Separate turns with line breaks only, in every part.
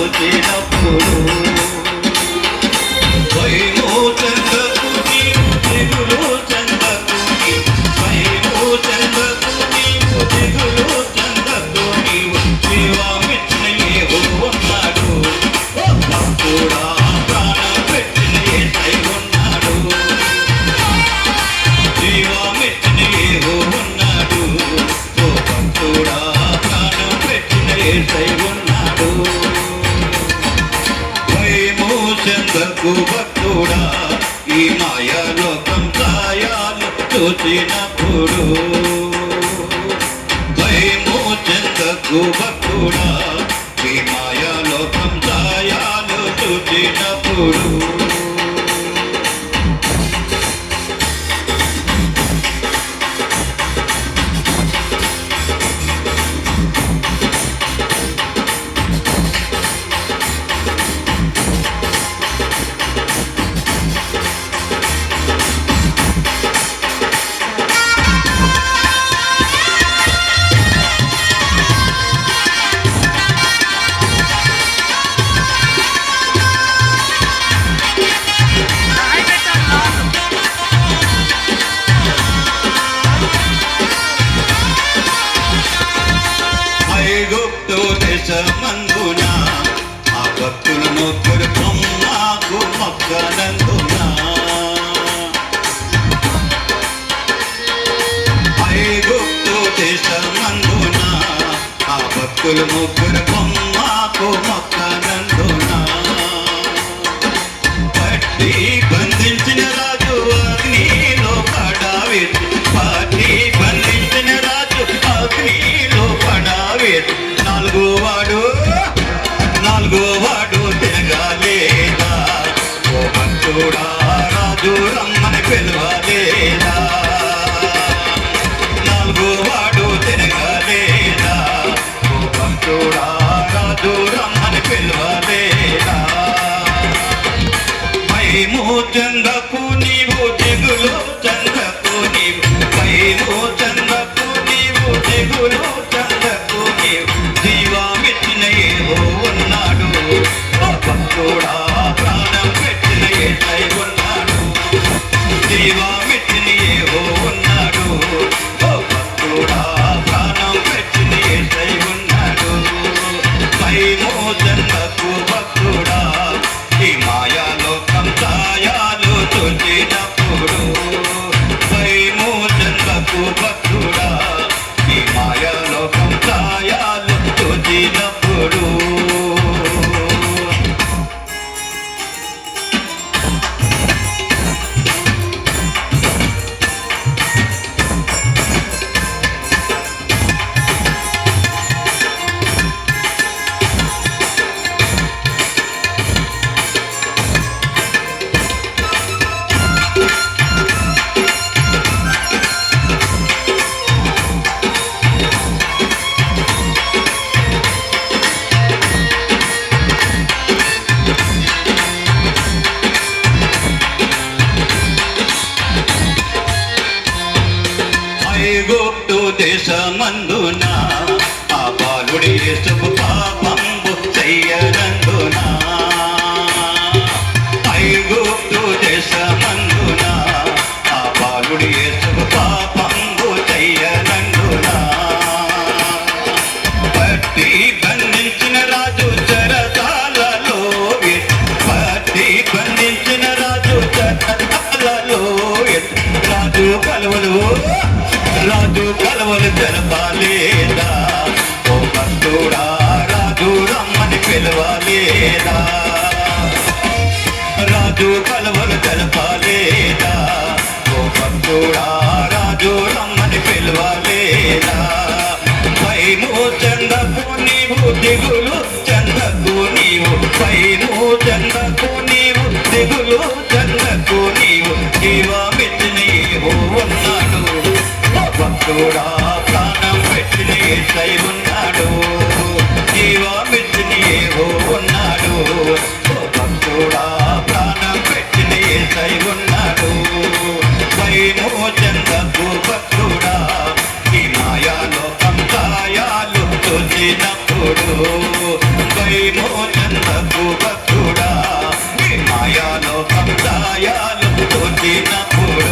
చూచినప్పుడు భయము చెందకు నీవు దిగులు చెందకు నీవు భయము చెందకు నీవు దిగులు చెందకు నీవు జీవమిచ్చిన యెహోవా ఉన్నాడు భక్తుడా ప్రాణం పెట్టిన యేసై ఉన్నాడు జీవమిచ్చిన యెహోవా ఉన్నాడు భక్తుడా ప్రాణం పెట్టిన యేసై ఉన్నాడు భయము చెందకు భక్తుడా ఈ మాయాలోకం సాయాలు చూచినప్పుడు భయము చెందకు భక్తుడా ఈ మాయాలోకం సాయాలు చూచినప్పుడు ఐగుప్తు దేశమందున ఆ భక్తులు ముగ్గురు కొమ్మకు మొక్కనందున ఐగుప్తు దేశమందున ఆ భక్తులు ముగ్గురు కొమ్మకు మొక్కనందున పట్టి బంధించిన రాజు అగ్నిలో పడావేసి పట్టి బంధించిన రాజు అగ్నిలో పడావేసి నాలుగో వాడు తిరగాలేదా ఓ భక్తుడా రాజు రమ్మని పిలవలేదా నాలుగో వాడు తిరగాలేదా ఓ భక్తుడా రాజు రమ్మని పిలవలేదా భయము చెందకు నీవు దిగులు చెందకు నీవు భయము చెందకు నీవు దిగులు చెందకు నీవు జీవమిచ్చిన యెహోవా ఉన్నాడు భక్తుడా ప్రాణం పెట్టిన యేసై ఉన్నాడు జీవమిచ్చిన యెహోవా ఉన్నాడు భక్తుడా ప్రాణం పెట్టిన యేసై ఉన్నాడు భయము చెందకు భక్తుడా ఈ మాయాలోకం సాయాలు చూచినప్పుడు భయము చెందకు భక్తుడా ఈ మాయాలోకం సాయాలు చూచినప్పుడు ఐగుప్తు దేశమందున ఆ బాలుడి యేసుకు పాపంబు చెయ్యనందున ఐగుప్తు దేశమందున ఆ బాలుడి యేసుకు పాపంబు చెయ్యనందున పట్టి బంధించిన రాజు చెరసాలలో పట్టి బంధించిన రాజు చెరసాలలో రాజు కలవలు జరపాలేదా ఓ భక్తుడా రాజు రమ్మని పిలవాలేదా రాజు కలవలు జరపాలేదా ఓ భక్తుడా రాజు రమ్మని పిలవాలేదా భయము చెందకు నీవు దిగులు చెందకు నీవు భయము చెందకు నీవు దిగులు చెందకు నీవు జీవమిచ్చిన యెహోవా ఉన్నాడు భక్తుడా ప్రాణం పెట్టిన యేసై ఉన్నాడు జీవమిచ్చిన యెహోవా ఉన్నాడు భక్తుడా ప్రాణం పెట్టిన యేసై ఉన్నాడు భయము చెందకు భక్తుడా ఈ మాయాలోకం సాయాలు చూచినప్పుడు భయము చెంద వచ్చినప్పుడు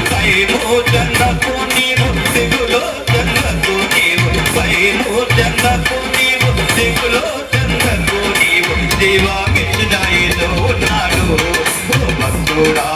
భయము చెందకు నీవు దిగులో చెందకు నీవు భయము చెందకు నీవు దిగులో చెందకు నీవు జీవామిచ్చినాయిలో ఉన్నాడు ఓ భక్తుడా